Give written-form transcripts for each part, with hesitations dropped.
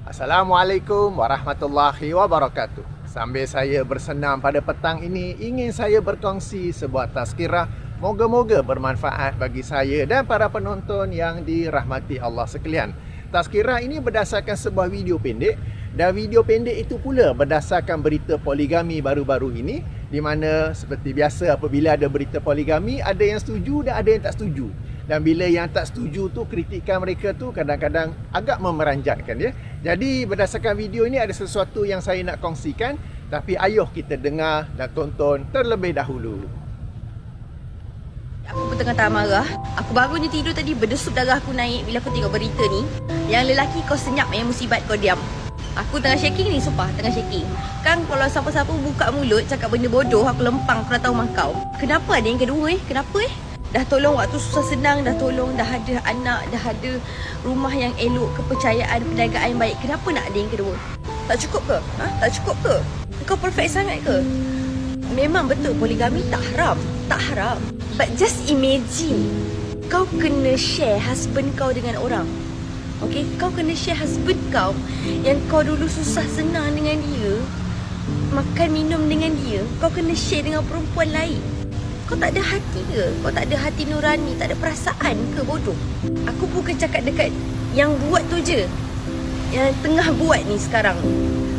Assalamualaikum warahmatullahi wabarakatuh. Sambil saya bersenam pada petang ini, ingin saya berkongsi sebuah tazkirah. Moga-moga bermanfaat bagi saya dan para penonton yang dirahmati Allah sekalian. Tazkirah ini berdasarkan sebuah video pendek, dan video pendek itu pula berdasarkan berita poligami baru-baru ini, di mana seperti biasa apabila ada berita poligami, ada yang setuju dan ada yang tak setuju. Dan bila yang tak setuju tu, kritikan mereka tu kadang-kadang agak memeranjatkan ya. Jadi berdasarkan video ini ada sesuatu yang saya nak kongsikan, tapi ayuh kita dengar dan tonton terlebih dahulu. Aku pun tengah tak marah. Aku baru je tidur tadi, berdesup darah aku naik bila aku tengok berita ni. Yang lelaki kau senyap, yang musibat kau diam. Aku tengah shaking ni, sumpah tengah shaking. Kan kalau siapa-siapa buka mulut cakap benda bodoh, aku lempang, aku dah tahu makau. Kenapa ada yang kedua Kenapa Dah tolong waktu susah senang, dah tolong, dah ada anak, dah ada rumah yang elok, kepercayaan, perniagaan yang baik. Kenapa nak ada yang kedua? Tak cukup ke? Tak cukup ke? Kau perfect sangat ke? Memang betul poligami tak haram. Tak haram. But just imagine, kau kena share husband kau dengan orang. Okay? Kau kena share husband kau yang kau dulu susah senang dengan dia, makan minum dengan dia, kau kena share dengan perempuan lain. Kau tak ada hati ke? Kau tak ada hati nurani, tak ada perasaan ke, bodoh? Aku bukan cakap dekat yang buat tu je, yang tengah buat ni sekarang.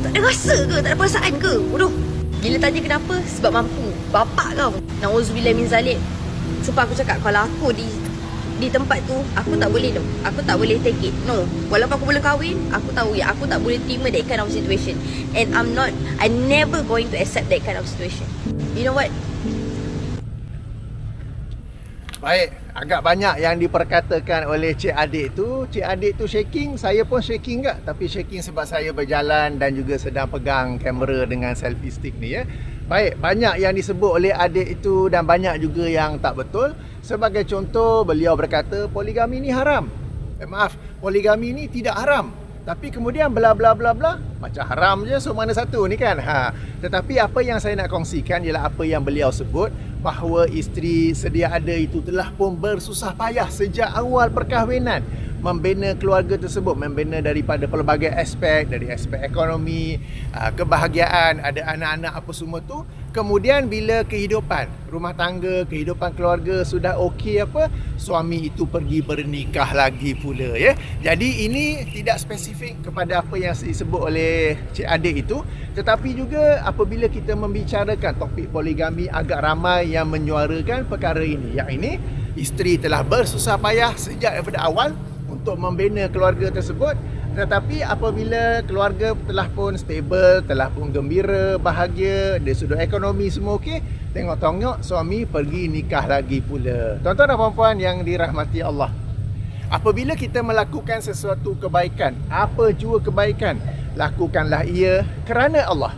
Tak ada rasa ke? Tak ada perasaan ke? Bodoh. Bila tanya kenapa? Sebab mampu. Bapak kau, na'udzubillah min zalik. Sumpah aku cakap, kalau aku di tempat tu, aku tak boleh tu. Aku tak boleh take it. No. Walaupun aku boleh kahwin, aku tahu ya, aku tak boleh terima that kind of situation. And I'm never going to accept that kind of situation. You know what? Baik, agak banyak yang diperkatakan oleh Cik Adik tu. Cik Adik tu shaking, saya pun shaking tak? Tapi shaking sebab saya berjalan dan juga sedang pegang kamera dengan selfie stick ni ya. Baik, banyak yang disebut oleh adik itu dan banyak juga yang tak betul. Sebagai contoh, beliau berkata poligami ni haram. Maaf, poligami ni tidak haram. Tapi kemudian bla bla bla bla, macam haram je, so mana satu ni kan? Tetapi apa yang saya nak kongsikan ialah apa yang beliau sebut, bahawa isteri sedia ada itu telah pun bersusah payah sejak awal perkahwinan membina keluarga tersebut, membina daripada pelbagai aspek, dari aspek ekonomi, kebahagiaan, ada anak-anak apa semua tu. Kemudian bila kehidupan rumah tangga, kehidupan keluarga sudah okey apa, suami itu pergi bernikah lagi pula ya. Jadi ini tidak spesifik kepada apa yang disebut oleh Cik Adik itu, tetapi juga apabila kita membicarakan topik poligami, agak ramai yang menyuarakan perkara ini. Yang ini, isteri telah bersusah payah sejak daripada awal untuk membina keluarga tersebut, tetapi apabila keluarga telah pun stable, telah pun gembira, bahagia, dari sudut ekonomi semua okey, tengok-tengok suami pergi nikah lagi pula. Tuan-tuan dan puan-puan yang dirahmati Allah, apabila kita melakukan sesuatu kebaikan, apa jua kebaikan, lakukanlah ia kerana Allah.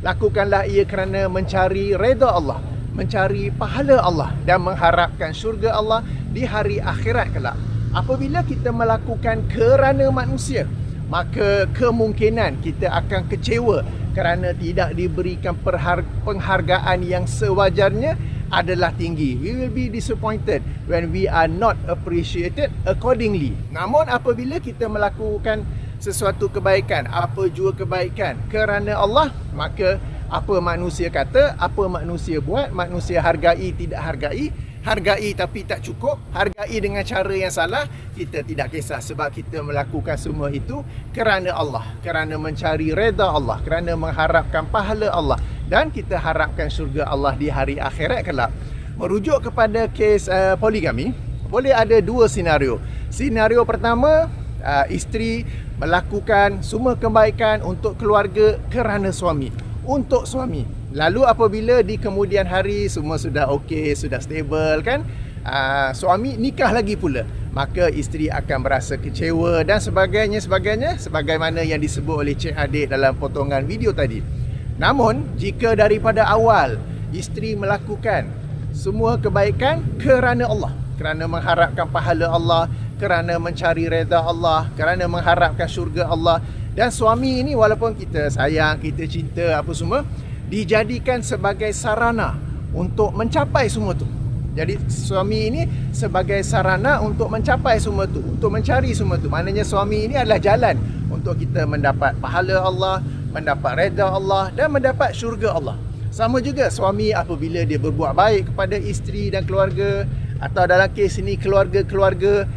Lakukanlah ia kerana mencari redha Allah, mencari pahala Allah dan mengharapkan syurga Allah di hari akhirat kelak. Apabila kita melakukan kerana manusia, maka kemungkinan kita akan kecewa kerana tidak diberikan penghargaan yang sewajarnya adalah tinggi. We will be disappointed when we are not appreciated accordingly. Namun apabila kita melakukan sesuatu kebaikan, apa jua kebaikan kerana Allah, maka apa manusia kata, apa manusia buat, manusia hargai, tidak hargai, hargai tapi tak cukup, hargai dengan cara yang salah, kita tidak kisah sebab kita melakukan semua itu kerana Allah, kerana mencari redha Allah, kerana mengharapkan pahala Allah dan kita harapkan syurga Allah di hari akhirat kelak. Merujuk kepada kes poligami, boleh ada dua senario. Senario pertama, isteri melakukan semua kebaikan untuk keluarga kerana suami, untuk suami. Lalu apabila di kemudian hari semua sudah okey, sudah stable kan, suami nikah lagi pula, maka isteri akan berasa kecewa dan sebagainya sebagaimana yang disebut oleh Cik Adik dalam potongan video tadi. Namun jika daripada awal isteri melakukan semua kebaikan kerana Allah, kerana mengharapkan pahala Allah, kerana mencari redha Allah, kerana mengharapkan syurga Allah, dan suami ini walaupun kita sayang, kita cinta apa semua, dijadikan sebagai sarana untuk mencapai semua tu. Jadi suami ini sebagai sarana untuk mencapai semua tu, untuk mencari semua tu. Maknanya suami ini adalah jalan untuk kita mendapat pahala Allah, mendapat redha Allah dan mendapat syurga Allah. Sama juga suami apabila dia berbuat baik kepada isteri dan keluarga, atau dalam kes ini keluarga-keluarga,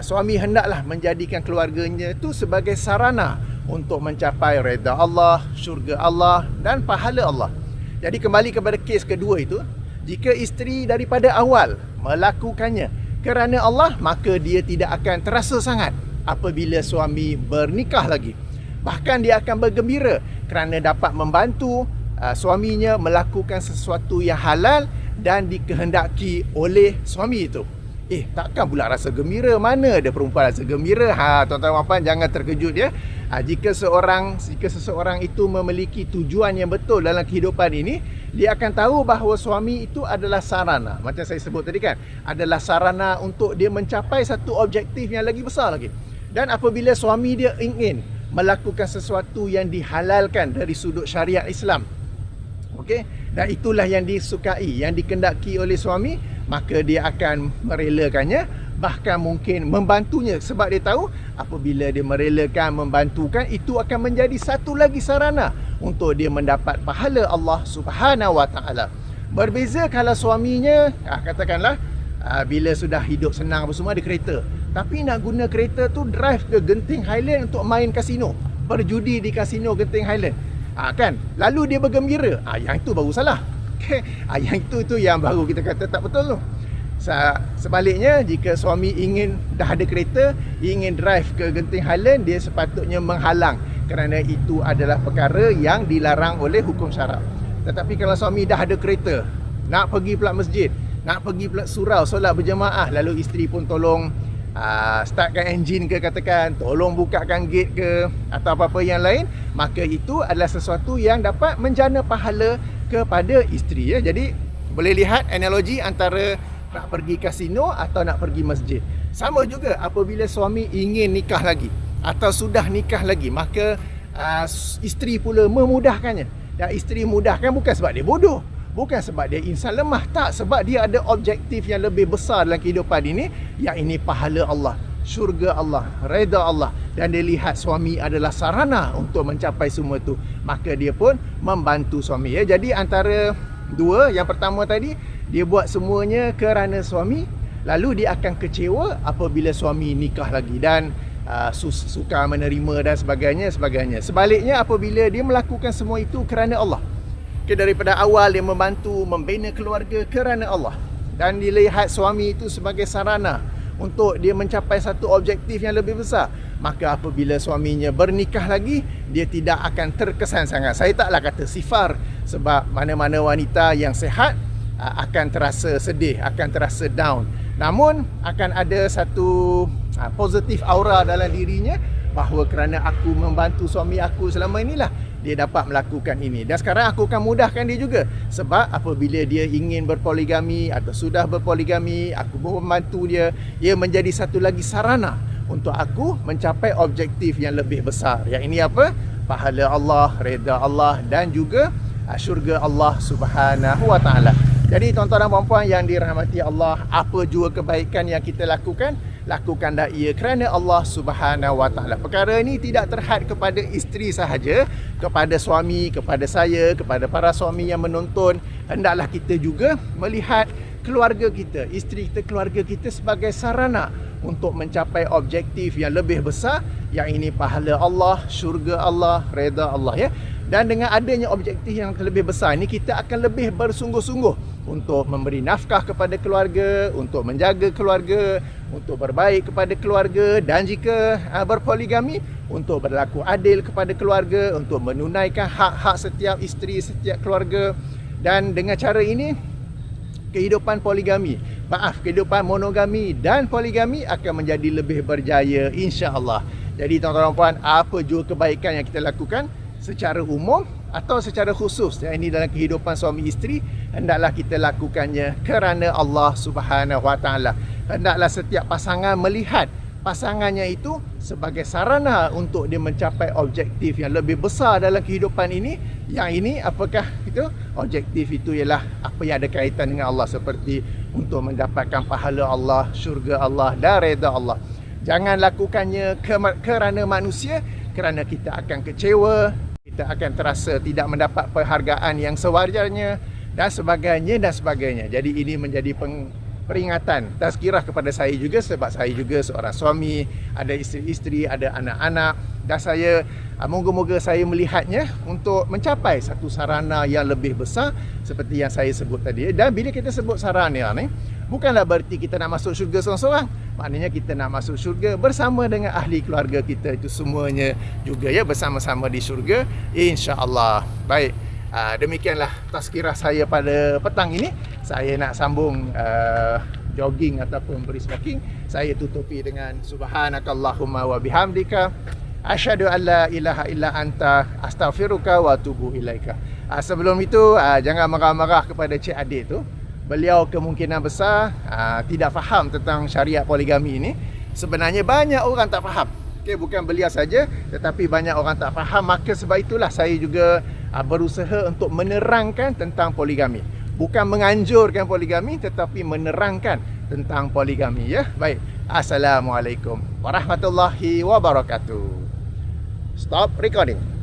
suami hendaklah menjadikan keluarganya itu sebagai sarana untuk mencapai redha Allah, syurga Allah dan pahala Allah. Jadi kembali kepada kes kedua itu, jika isteri daripada awal melakukannya kerana Allah, maka dia tidak akan terasa sangat apabila suami bernikah lagi. Bahkan dia akan bergembira kerana dapat membantu suaminya melakukan sesuatu yang halal dan dikehendaki oleh suami itu. Takkan pula rasa gembira? Mana ada perempuan rasa gembira? Tuan-tuan dan puan, jangan terkejut ya. Jika seseorang itu memiliki tujuan yang betul dalam kehidupan ini, dia akan tahu bahawa suami itu adalah sarana. Macam saya sebut tadi kan, adalah sarana untuk dia mencapai satu objektif yang lagi besar lagi. Dan apabila suami dia ingin melakukan sesuatu yang dihalalkan dari sudut syariat Islam, okey, dan itulah yang disukai, yang dikendaki oleh suami, maka dia akan merelakannya, bahkan mungkin membantunya, sebab dia tahu apabila dia merelakan, membantukan, itu akan menjadi satu lagi sarana untuk dia mendapat pahala Allah Subhanahu Wa Taala. Berbeza kalau suaminya katakanlah bila sudah hidup senang apa semua, ada kereta, tapi nak guna kereta tu drive ke Genting Highland untuk main kasino, berjudi di kasino Genting Highland, kan, lalu dia bergembira, yang itu baru salah. Yang itu yang baru kita kata tak betul tu. Sebaliknya, jika suami ingin dah ada kereta, ingin drive ke Genting Highland, dia sepatutnya menghalang, kerana itu adalah perkara yang dilarang oleh hukum syarak. Tetapi kalau suami dah ada kereta, nak pergi pula masjid, nak pergi pula surau, solat berjemaah, lalu isteri pun tolong startkan enjin ke, katakan tolong bukakan gate ke, atau apa-apa yang lain, maka itu adalah sesuatu yang dapat menjana pahala kepada isteri ya. Jadi boleh lihat analogi antara nak pergi kasino atau nak pergi masjid. Sama juga apabila suami ingin nikah lagi atau sudah nikah lagi, maka isteri pula memudahkannya. Dan isteri mudahkan bukan sebab dia bodoh, bukan sebab dia insan lemah, tak, sebab dia ada objektif yang lebih besar dalam kehidupan ini, yang ini pahala Allah, syurga Allah, redha Allah, dan dia lihat suami adalah sarana untuk mencapai semua itu, maka dia pun membantu suami ya. Jadi antara dua, yang pertama tadi, dia buat semuanya kerana suami, lalu dia akan kecewa apabila suami nikah lagi dan suka menerima dan sebagainya. Sebaliknya, apabila dia melakukan semua itu kerana Allah, daripada awal dia membantu membina keluarga kerana Allah, dan dilihat suami itu sebagai sarana untuk dia mencapai satu objektif yang lebih besar, maka apabila suaminya bernikah lagi, dia tidak akan terkesan sangat. Saya taklah kata sifar, sebab mana-mana wanita yang sihat akan terasa sedih, akan terasa down. Namun akan ada satu positif aura dalam dirinya, bahawa kerana aku membantu suami aku selama inilah dia dapat melakukan ini. Dan sekarang aku akan mudahkan dia juga, sebab apabila dia ingin berpoligami atau sudah berpoligami, aku pun membantu dia. Ia menjadi satu lagi sarana untuk aku mencapai objektif yang lebih besar. Yang ini apa? Pahala Allah, redha Allah dan juga syurga Allah Subhanahu Wa Taala. Jadi tuan-tuan dan puan-puan yang dirahmati Allah, apa jua kebaikan yang kita lakukan, lakukanlah ia kerana Allah Subhanahu Wa Taala. Perkara ini tidak terhad kepada isteri sahaja, kepada suami, kepada saya, kepada para suami yang menonton. Hendaklah kita juga melihat keluarga kita, isteri kita, keluarga kita sebagai sarana untuk mencapai objektif yang lebih besar, yang ini pahala Allah, syurga Allah, redha Allah ya. Dan dengan adanya objektif yang lebih besar ini, kita akan lebih bersungguh-sungguh untuk memberi nafkah kepada keluarga, untuk menjaga keluarga, untuk berbaik kepada keluarga, dan jika berpoligami, untuk berlaku adil kepada keluarga, untuk menunaikan hak-hak setiap isteri, setiap keluarga. Dan dengan cara ini, kehidupan kehidupan monogami dan poligami akan menjadi lebih berjaya, insya-Allah. Jadi tuan-tuan dan puan, apa jua kebaikan yang kita lakukan secara umum atau secara khusus, yang ini dalam kehidupan suami isteri, hendaklah kita lakukannya kerana Allah Subhanahu Wa Taala. Hendaklah setiap pasangan melihat pasangannya itu sebagai sarana untuk dia mencapai objektif yang lebih besar dalam kehidupan ini. Yang ini apakah itu? Objektif itu ialah apa yang ada kaitan dengan Allah, seperti untuk mendapatkan pahala Allah, syurga Allah dan redha Allah. Jangan lakukannya kerana manusia, kerana kita akan kecewa, kita akan terasa tidak mendapat penghargaan yang sewajarnya dan sebagainya. Jadi ini menjadi peringatan, tazkirah kepada saya juga, sebab saya juga seorang suami, ada isteri-isteri, ada anak-anak, dan saya moga-moga saya melihatnya untuk mencapai satu sarana yang lebih besar seperti yang saya sebut tadi. Dan bila kita sebut sarana ni, bukanlah berarti kita nak masuk syurga seorang-seorang. Maknanya kita nak masuk syurga bersama dengan ahli keluarga kita itu semuanya juga ya, bersama-sama di syurga insya-Allah. Baik, demikianlah tazkirah saya pada petang ini. Saya nak sambung jogging ataupun brisk walking. Saya tutupi dengan subhanakallahumma wa bihamdika asyhadu an la ilaha illa anta astaghfiruka wa atubu ilaika. Sebelum itu jangan marah-marah kepada Cik Adik tu. Beliau kemungkinan besar tidak faham tentang syariat poligami ini. Sebenarnya banyak orang tak faham. Okay, bukan beliau saja, tetapi banyak orang tak faham. Maka sebab itulah saya juga berusaha untuk menerangkan tentang poligami. Bukan menganjurkan poligami, tetapi menerangkan tentang poligami ya. Baik, Assalamualaikum warahmatullahi wabarakatuh. Stop recording.